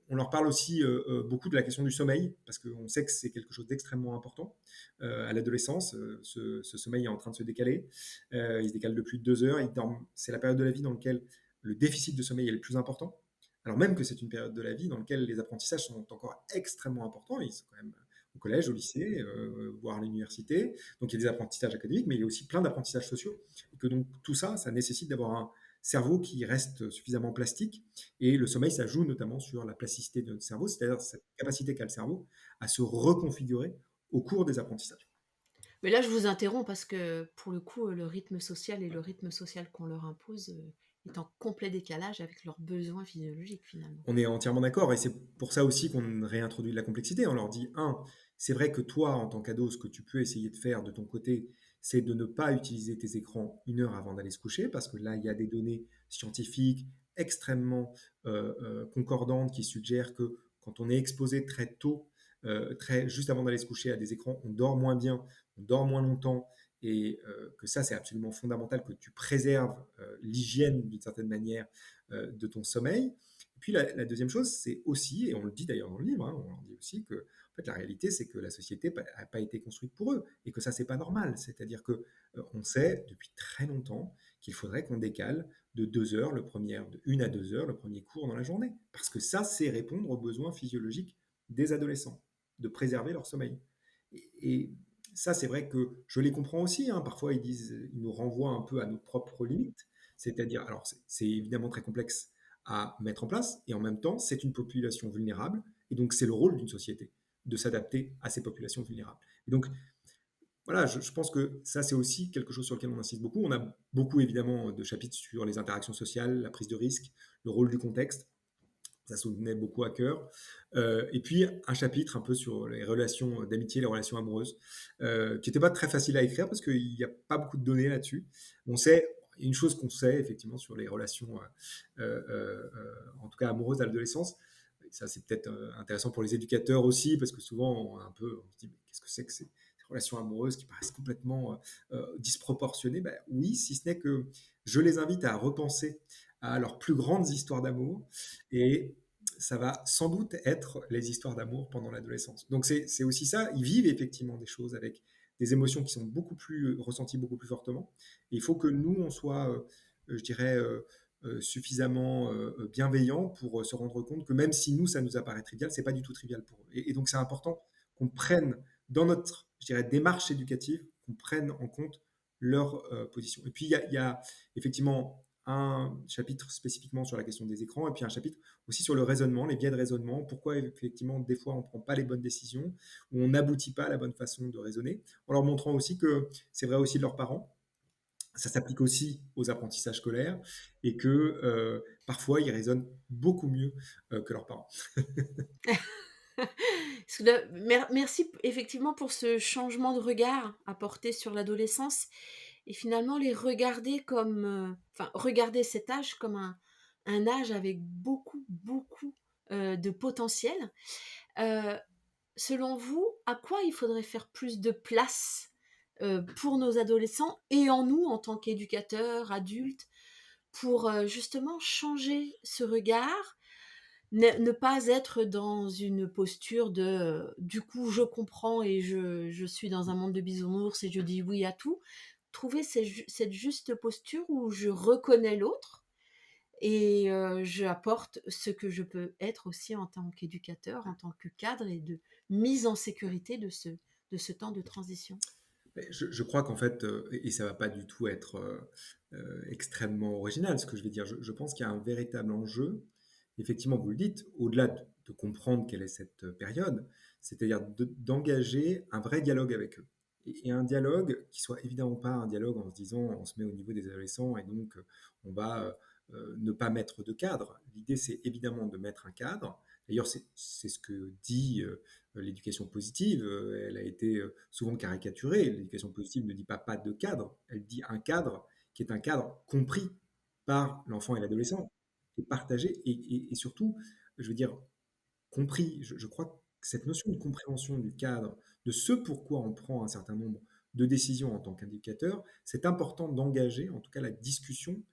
On leur parle aussi beaucoup de la question du sommeil, parce qu'on sait que c'est quelque chose d'extrêmement important à l'adolescence. Ce sommeil est en train de se décaler. Il se décale de plus de 2 heures. C'est la période de la vie dans laquelle le déficit de sommeil est le plus important. Alors même que c'est une période de la vie dans laquelle les apprentissages sont encore extrêmement importants. Ils sont quand même au collège, au lycée, voire à l'université. Donc il y a des apprentissages académiques, mais il y a aussi plein d'apprentissages sociaux. Et que donc tout ça, ça nécessite d'avoir un cerveau qui reste suffisamment plastique. Et le sommeil, ça joue notamment sur la plasticité de notre cerveau, c'est-à-dire cette capacité qu'a le cerveau à se reconfigurer au cours des apprentissages. Mais là, je vous interromps parce que, pour le coup, le rythme social et le rythme social qu'on leur impose, est en complet décalage avec leurs besoins physiologiques, finalement. On est entièrement d'accord et c'est pour ça aussi qu'on réintroduit de la complexité. On leur dit: «1, c'est vrai que toi, en tant qu'ado, ce que tu peux essayer de faire de ton côté, c'est de ne pas utiliser tes écrans 1 heure avant d'aller se coucher», parce que là, il y a des données scientifiques extrêmement, concordantes qui suggèrent que quand on est exposé très tôt, très juste avant d'aller se coucher à des écrans, on dort moins bien, on dort moins longtemps et que ça, c'est absolument fondamental que tu préserves, l'hygiène d'une certaine manière, de ton sommeil. Et puis la deuxième chose, c'est aussi, et on le dit d'ailleurs dans le livre, hein, on leur dit aussi que en fait, la réalité, c'est que la société n'a pas été construite pour eux et que ça, c'est pas normal. C'est-à-dire que on sait depuis très longtemps qu'il faudrait qu'on décale de 2 heures, de 1 à 2 heures, le premier cours dans la journée. Parce que ça, c'est répondre aux besoins physiologiques des adolescents, de préserver leur sommeil. Et ça, c'est vrai que je les comprends aussi, hein. Parfois, ils nous renvoient un peu à nos propres limites. C'est-à-dire, alors c'est évidemment très complexe à mettre en place, et en même temps, c'est une population vulnérable, et donc c'est le rôle d'une société de s'adapter à ces populations vulnérables. Et donc, voilà, je pense que ça, c'est aussi quelque chose sur lequel on insiste beaucoup. On a beaucoup, évidemment, de chapitres sur les interactions sociales, la prise de risque, le rôle du contexte. Ça se tenait beaucoup à cœur. Et puis, un chapitre un peu sur les relations d'amitié, les relations amoureuses, qui n'était pas très facile à écrire parce qu'il n'y a pas beaucoup de données là-dessus. On sait, une chose qu'on sait effectivement sur les relations, en tout cas amoureuses à l'adolescence, et ça c'est peut-être intéressant pour les éducateurs aussi, parce que souvent on se dit, mais qu'est-ce que c'est que ces relations amoureuses qui paraissent complètement disproportionnées? Ben, oui, si ce n'est que je les invite à repenser à leurs plus grandes histoires d'amour, et ça va sans doute être les histoires d'amour pendant l'adolescence. Donc c'est aussi ça, ils vivent effectivement des choses avec des émotions qui sont beaucoup plus ressenties beaucoup plus fortement. Et il faut que nous, on soit, je dirais, suffisamment bienveillants pour se rendre compte que même si nous, ça nous apparaît trivial, c'est pas du tout trivial pour eux. Et donc c'est important qu'on prenne dans notre, je dirais, démarche éducative, qu'on prenne en compte leur position. Et puis il y a effectivement un chapitre spécifiquement sur la question des écrans, et puis un chapitre aussi sur le raisonnement, les biais de raisonnement, pourquoi effectivement des fois on ne prend pas les bonnes décisions, ou on n'aboutit pas à la bonne façon de raisonner, en leur montrant aussi que c'est vrai aussi de leurs parents, ça s'applique aussi aux apprentissages scolaires, et que parfois ils raisonnent beaucoup mieux que leurs parents. Parce que merci effectivement pour ce changement de regard apporté sur l'adolescence et finalement les regarder comme, enfin regarder cet âge comme un âge avec beaucoup, beaucoup, de potentiel. Heu, Selon vous, à quoi il faudrait faire plus de place, pour nos adolescents et en nous en tant qu'éducateurs, adultes, pour, justement changer ce regard, ne pas être dans une posture de, «Du coup, je comprends et je suis dans un monde de bisounours et je dis oui à tout». Trouver cette juste posture où je reconnais l'autre et j'apporte ce que je peux être aussi en tant qu'éducateur, en tant que cadre et de mise en sécurité de ce temps de transition. Mais je crois qu'en fait, et ça va pas du tout être extrêmement original ce que je vais dire, je pense qu'il y a un véritable enjeu, effectivement, vous le dites, au-delà de comprendre quelle est cette période, c'est-à-dire d'engager un vrai dialogue avec eux. Et un dialogue qui soit évidemment pas un dialogue en se disant on se met au niveau des adolescents et donc on va ne pas mettre de cadre. L'idée, c'est évidemment de mettre un cadre. D'ailleurs, c'est ce que dit l'éducation positive. Elle a été souvent caricaturée. L'éducation positive ne dit pas de cadre, elle dit un cadre qui est un cadre compris par l'enfant et l'adolescent, qui est partagé et surtout, je veux dire, compris. Je crois que cette notion de compréhension du cadre, de ce pourquoi on prend un certain nombre de décisions en tant qu'indicateur, c'est important d'engager en tout cas la discussion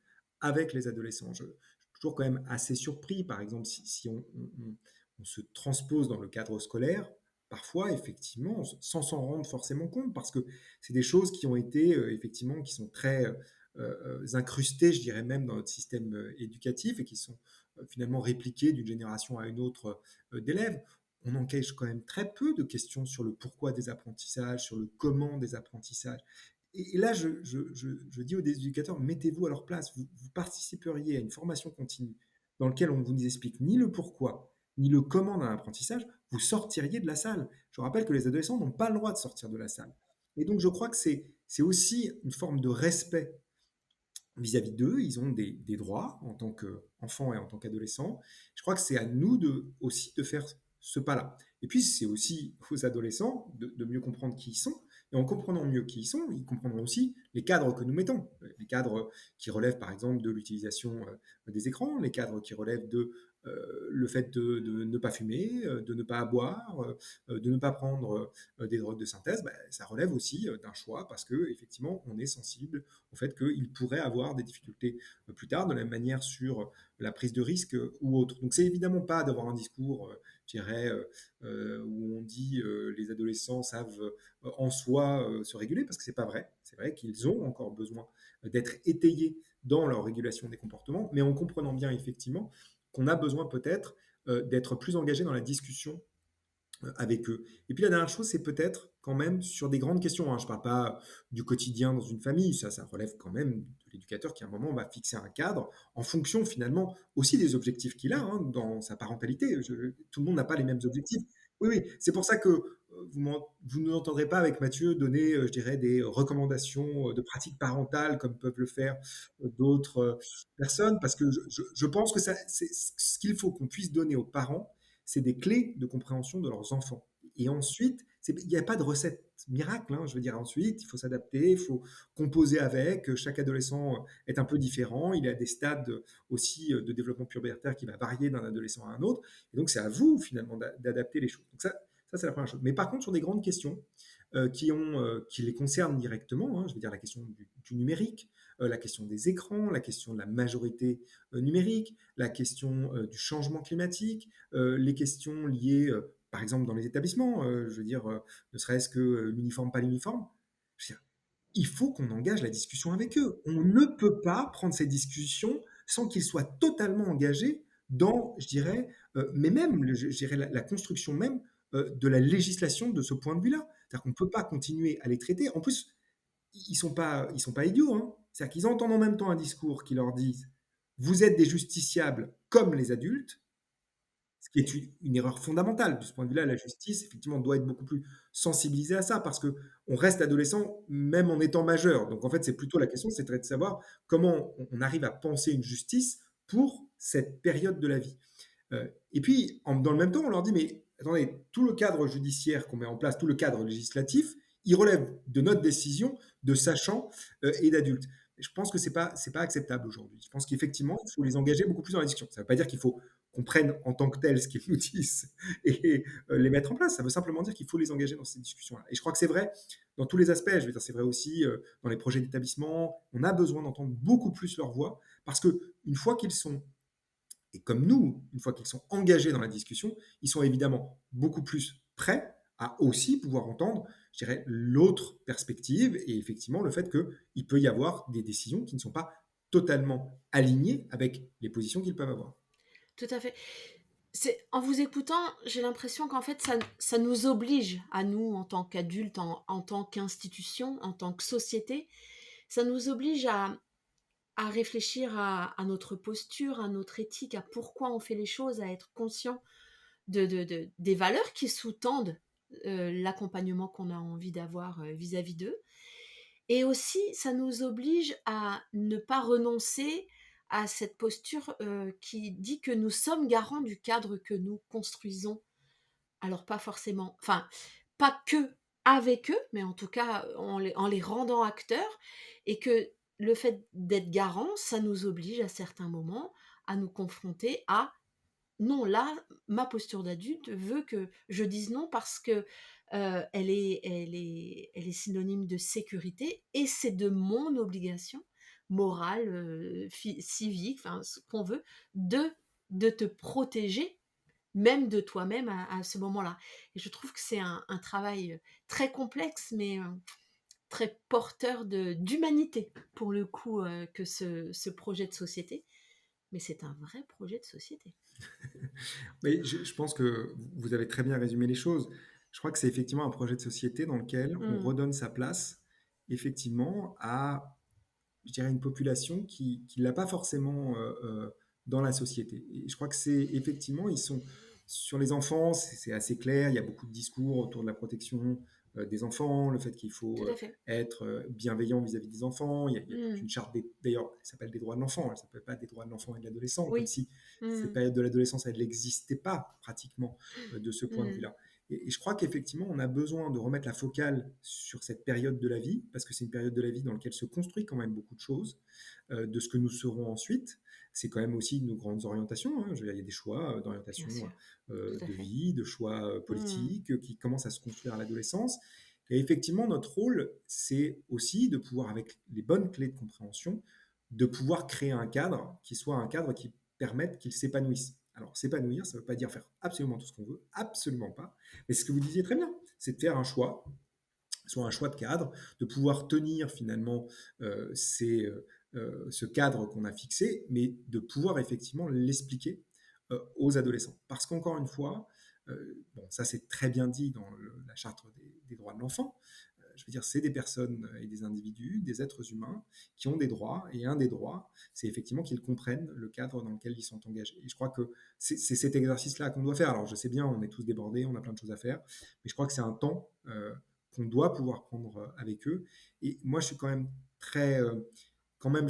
avec les adolescents. Je suis toujours quand même assez surpris, par exemple, si on se transpose dans le cadre scolaire, parfois, effectivement, sans s'en rendre forcément compte, parce que c'est des choses qui ont été, effectivement, qui sont très incrustées, je dirais même, dans notre système éducatif, et qui sont finalement répliquées d'une génération à une autre d'élèves. On engage quand même très peu de questions sur le pourquoi des apprentissages, sur le comment des apprentissages. Et là, je dis aux éducateurs, mettez-vous à leur place. Vous participeriez à une formation continue dans laquelle on ne vous explique ni le pourquoi, ni le comment d'un apprentissage. vous sortiriez de la salle. Je rappelle que les adolescents n'ont pas le droit de sortir de la salle. Et donc je crois que c'est aussi une forme de respect vis-à-vis d'eux. Ils ont des droits en tant qu'enfants et en tant qu'adolescents. Je crois que c'est à nous aussi de faire ce pas-là. Et puis, c'est aussi aux adolescents de mieux comprendre qui ils sont. Et en comprenant mieux qui ils sont, ils comprendront aussi les cadres que nous mettons. Les cadres qui relèvent, par exemple, de l'utilisation des écrans, les cadres qui relèvent de le fait de ne pas fumer, de ne pas boire, de ne pas prendre des drogues de synthèse, ben, ça relève aussi d'un choix parce que effectivement on est sensible au fait qu'il pourrait avoir des difficultés plus tard, de la même manière sur la prise de risque ou autre. Donc c'est évidemment pas d'avoir un discours, je dirais, où on dit les adolescents savent en soi se réguler, parce que c'est pas vrai. C'est vrai qu'ils ont encore besoin d'être étayés dans leur régulation des comportements, mais en comprenant bien effectivement qu'on a besoin peut-être d'être plus engagé dans la discussion avec eux. Et puis la dernière chose, c'est peut-être quand même sur des grandes questions, hein. Je ne parle pas du quotidien dans une famille, ça relève quand même de l'éducateur qui à un moment va fixer un cadre en fonction finalement aussi des objectifs qu'il a hein, dans sa parentalité. Tout le monde n'a pas les mêmes objectifs. Oui, oui, c'est pour ça que vous ne m'entendrez pas avec Mathieu donner, je dirais, des recommandations de pratiques parentales comme peuvent le faire d'autres personnes, parce que je pense que c'est ce qu'il faut qu'on puisse donner aux parents, c'est des clés de compréhension de leurs enfants. Et ensuite, il n'y a pas de recette miracle. Hein, je veux dire, ensuite, il faut s'adapter, il faut composer avec. Chaque adolescent est un peu différent. Il a des stades aussi de développement pubertaire qui va varier d'un adolescent à un autre. Et donc, c'est à vous, finalement, d'adapter les choses. Donc, ça c'est la première chose. Mais par contre, sur des grandes questions qui les concernent directement, hein, je veux dire la question du numérique, la question des écrans, la question de la majorité numérique, la question du changement climatique, les questions liées, par exemple, dans les établissements, je veux dire, ne serait-ce que l'uniforme, pas l'uniforme, je veux dire, il faut qu'on engage la discussion avec eux. On ne peut pas prendre ces discussions sans qu'ils soient totalement engagés dans, je dirais, mais même, je dirais, la construction même de la législation de ce point de vue-là. C'est-à-dire qu'on ne peut pas continuer à les traiter. En plus, ils sont pas idiots. Hein. C'est-à-dire qu'ils entendent en même temps un discours qui leur dit vous êtes des justiciables comme les adultes, ce qui est une erreur fondamentale. De ce point de vue-là, la justice, effectivement, doit être beaucoup plus sensibilisée à ça, parce que on reste adolescent même en étant majeur. Donc, en fait, c'est plutôt la question, c'est de savoir comment on arrive à penser une justice pour cette période de la vie. Et puis, dans le même temps, on leur dit, mais attendez, tout le cadre judiciaire qu'on met en place, tout le cadre législatif, il relève de notre décision de sachants et d'adultes. Et je pense que c'est pas acceptable aujourd'hui. Je pense qu'effectivement, il faut les engager beaucoup plus dans la discussion. Ça ne veut pas dire qu'il faut qu'on prenne en tant que tel ce qu'ils nous disent et les mettre en place. Ça veut simplement dire qu'il faut les engager dans ces discussions-là. Et je crois que c'est vrai dans tous les aspects. Je veux dire, c'est vrai aussi dans les projets d'établissement. On a besoin d'entendre beaucoup plus leur voix, parce que une fois qu'ils sont, et comme nous, une fois qu'ils sont engagés dans la discussion, ils sont évidemment beaucoup plus prêts à aussi pouvoir entendre, je dirais, l'autre perspective, et effectivement le fait qu'il peut y avoir des décisions qui ne sont pas totalement alignées avec les positions qu'ils peuvent avoir. Tout à fait. En vous écoutant, j'ai l'impression qu'en fait, ça nous oblige, à nous, en tant qu'adultes, en tant qu'institution, en tant que société, ça nous oblige à réfléchir à notre posture, à notre éthique, à pourquoi on fait les choses, à être conscient des valeurs qui sous-tendent l'accompagnement qu'on a envie d'avoir vis-à-vis d'eux. Et aussi, ça nous oblige à ne pas renoncer à cette posture qui dit que nous sommes garants du cadre que nous construisons. Alors pas forcément, enfin, pas que avec eux, mais en tout cas en les rendant acteurs, et que le fait d'être garant, ça nous oblige à certains moments à nous confronter à non, là, ma posture d'adulte veut que je dise non, parce que elle est synonyme de sécurité, et c'est de mon obligation morale, civique, enfin ce qu'on veut, de, de te protéger, même de toi-même à ce moment-là. Et je trouve que c'est un travail très complexe, mais très porteur d'humanité, pour le coup, que ce projet de société. Mais c'est un vrai projet de société. Mais je pense que vous avez très bien résumé les choses. Je crois que c'est effectivement un projet de société dans lequel on Mm. redonne sa place, effectivement, à, je dirais, une population qui ne l'a pas forcément dans la société. Et je crois que c'est effectivement, ils sont Sur les enfants, c'est assez clair. Il y a beaucoup de discours autour de la protection des enfants, le fait qu'il faut Tout à fait. être bienveillant vis-à-vis des enfants. Il y a toute Mmh. une charte, d'ailleurs, elle s'appelle des droits de l'enfant. Elle ne s'appelle pas des droits de l'enfant et de l'adolescent, comme Oui. si cette Mmh. période de l'adolescence, elle n'existait pas pratiquement de ce point de Mmh. vue-là. Et je crois qu'effectivement, on a besoin de remettre la focale sur cette période de la vie, parce que c'est une période de la vie dans laquelle se construit quand même beaucoup de choses, de ce que nous serons ensuite. C'est quand même aussi nos grandes orientations, hein. Je veux dire, il y a des choix Bien d'orientation sûr, tout à de fait. vie, de choix Mmh. politiques qui commencent à se construire à l'adolescence. Et effectivement, notre rôle, c'est aussi de pouvoir, avec les bonnes clés de compréhension, de pouvoir créer un cadre qui soit un cadre qui permette qu'ils s'épanouissent. Alors, s'épanouir, ça ne veut pas dire faire absolument tout ce qu'on veut, absolument pas. Mais c'est ce que vous disiez très bien, c'est de faire un choix, soit un choix de cadre, de pouvoir tenir finalement ce cadre qu'on a fixé, mais de pouvoir effectivement l'expliquer aux adolescents. Parce qu'encore une fois, bon, ça c'est très bien dit dans la charte des droits de l'enfant, je veux dire, c'est des personnes et des individus, des êtres humains qui ont des droits, et un des droits, c'est effectivement qu'ils comprennent le cadre dans lequel ils sont engagés. Et je crois que c'est cet exercice-là qu'on doit faire. Alors, je sais bien, on est tous débordés, on a plein de choses à faire, mais je crois que c'est un temps qu'on doit pouvoir prendre avec eux. Et moi, je suis quand même très... quand même,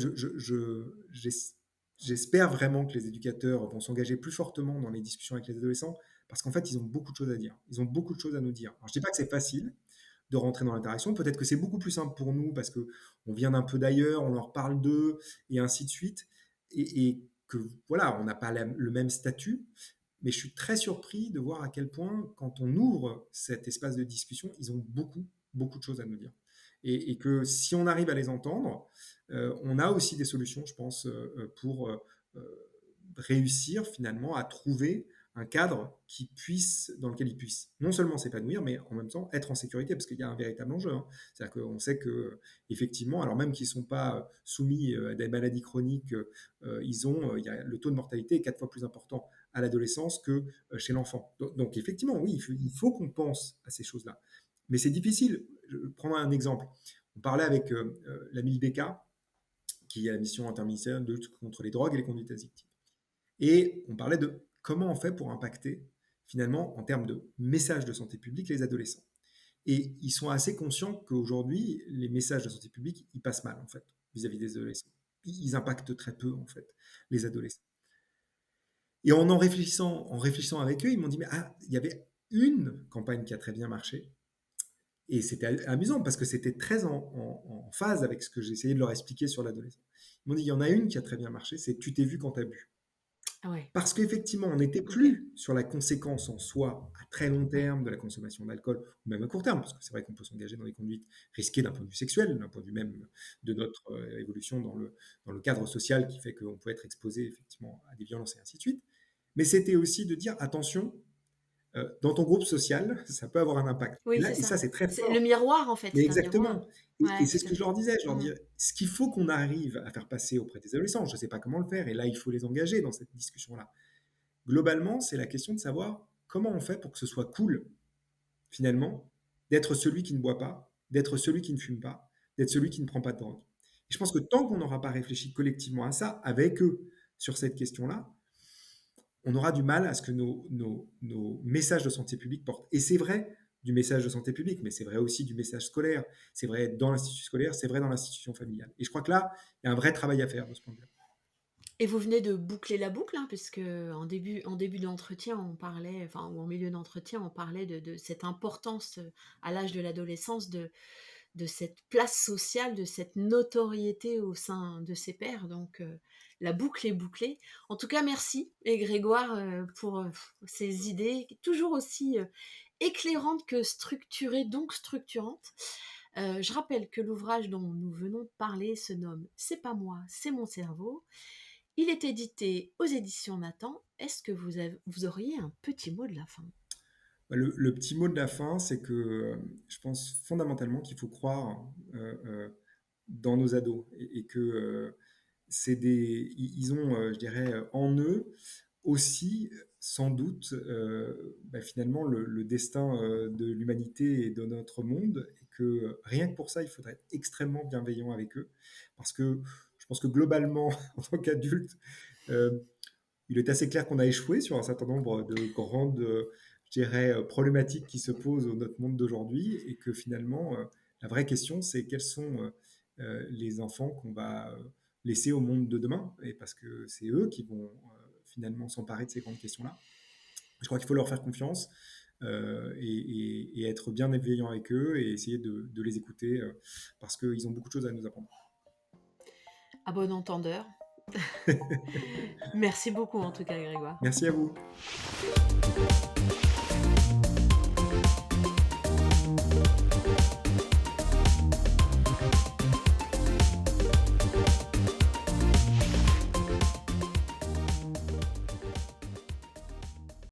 j'espère vraiment que les éducateurs vont s'engager plus fortement dans les discussions avec les adolescents, parce qu'en fait, ils ont beaucoup de choses à dire. Ils ont beaucoup de choses à nous dire. Alors, je ne dis pas que c'est facile, de rentrer dans l'interaction. Peut-être que c'est beaucoup plus simple pour nous parce que on vient d'un peu d'ailleurs, on leur parle d'eux et ainsi de suite, et que voilà, on n'a pas le même statut. Mais je suis très surpris de voir à quel point, quand on ouvre cet espace de discussion, ils ont beaucoup, beaucoup de choses à nous dire. Et que si on arrive à les entendre, on a aussi des solutions, je pense, pour réussir finalement à trouver un cadre dans lequel ils puissent non seulement s'épanouir, mais en même temps être en sécurité, parce qu'il y a un véritable enjeu, hein. C'est-à-dire qu'on sait que effectivement, alors même qu'ils ne sont pas soumis à des maladies chroniques, le taux de mortalité est 4 fois plus important à l'adolescence que chez l'enfant. Donc, effectivement, oui, il faut qu'on pense à ces choses-là. Mais c'est difficile. Je prends un exemple. On parlait avec la MILBK, qui est la mission interministérielle de lutte contre les drogues et les conduites addictives. Et on parlait de comment on fait pour impacter, finalement, en termes de messages de santé publique, les adolescents. Et ils sont assez conscients qu'aujourd'hui, les messages de santé publique, ils passent mal, en fait, vis-à-vis des adolescents. Ils impactent très peu, en fait, les adolescents. Et en réfléchissant avec eux, ils m'ont dit, mais il y avait une campagne qui a très bien marché. Et c'était amusant parce que c'était très en phase avec ce que j'essayais de leur expliquer sur l'adolescent. Ils m'ont dit, il y en a une qui a très bien marché, c'est tu t'es vu quand tu as bu. Ah ouais, Parce qu'effectivement, on n'était OK. plus sur la conséquence en soi à très long Ouais. terme de la consommation d'alcool, ou même à court terme, parce que c'est vrai qu'on peut s'engager dans des conduites risquées d'un point de vue sexuel, d'un point de vue même de notre évolution dans le cadre social qui fait qu'on peut être exposé effectivement à des violences et ainsi de suite. Mais c'était aussi de dire, attention, dans ton groupe social, ça peut avoir un impact. Et, Oui, c'est là, et ça. ça, c'est très C'est le fort. miroir, en fait, Mais c'est un miroir. exactement. Et Ouais, c'est tout ce à que je fait. leur disais. Je leur Mmh. disais, ce qu'il faut qu'on arrive à faire passer auprès des adolescents, je ne sais pas comment le faire, et là, il faut les engager dans cette discussion-là. Globalement, c'est la question de savoir comment on fait pour que ce soit cool, finalement, d'être celui qui ne boit pas, d'être celui qui ne fume pas, d'être celui qui ne prend pas de drogue. Et je pense que tant qu'on n'aura pas réfléchi collectivement à ça, avec eux, sur cette question-là, on aura du mal à ce que nos messages de santé publique portent. Et c'est vrai du message de santé publique, mais c'est vrai aussi du message scolaire, c'est vrai dans l'institution scolaire, c'est vrai dans l'institution familiale. Et je crois que là, il y a un vrai travail à faire de ce point de vue. Et vous venez de boucler la boucle, hein, puisque en début d'entretien, on parlait, enfin, ou en milieu d'entretien, on parlait de cette importance, à l'âge de l'adolescence de cette place sociale, de cette notoriété au sein de ses pairs. Donc, la boucle est bouclée. En tout cas, merci, et Grégoire, pour ces idées toujours aussi éclairantes que structurées, donc structurantes. Je rappelle que l'ouvrage dont nous venons de parler se nomme C'est pas moi, c'est mon cerveau. Il est édité aux éditions Nathan. Est-ce que vous auriez un petit mot de la fin? Le petit mot de la fin, c'est que je pense fondamentalement qu'il faut croire dans nos ados, et que ils ont, je dirais, en eux aussi, sans doute, finalement, le destin de l'humanité et de notre monde, et que rien que pour ça, il faudrait être extrêmement bienveillant avec eux, parce que je pense que globalement, en tant qu'adulte, il est assez clair qu'on a échoué sur un certain nombre de grandes, je dirais, problématiques qui se posent dans notre monde d'aujourd'hui et que finalement, la vraie question, c'est quels sont, les enfants qu'on va, laisser au monde de demain et parce que c'est eux qui vont, finalement s'emparer de ces grandes questions-là. Je crois qu'il faut leur faire confiance, et être bien bienveillant avec eux et essayer de les écouter, parce qu'ils ont beaucoup de choses à nous apprendre. À bon entendeur. Merci beaucoup en tout cas, Grégoire. Merci à vous.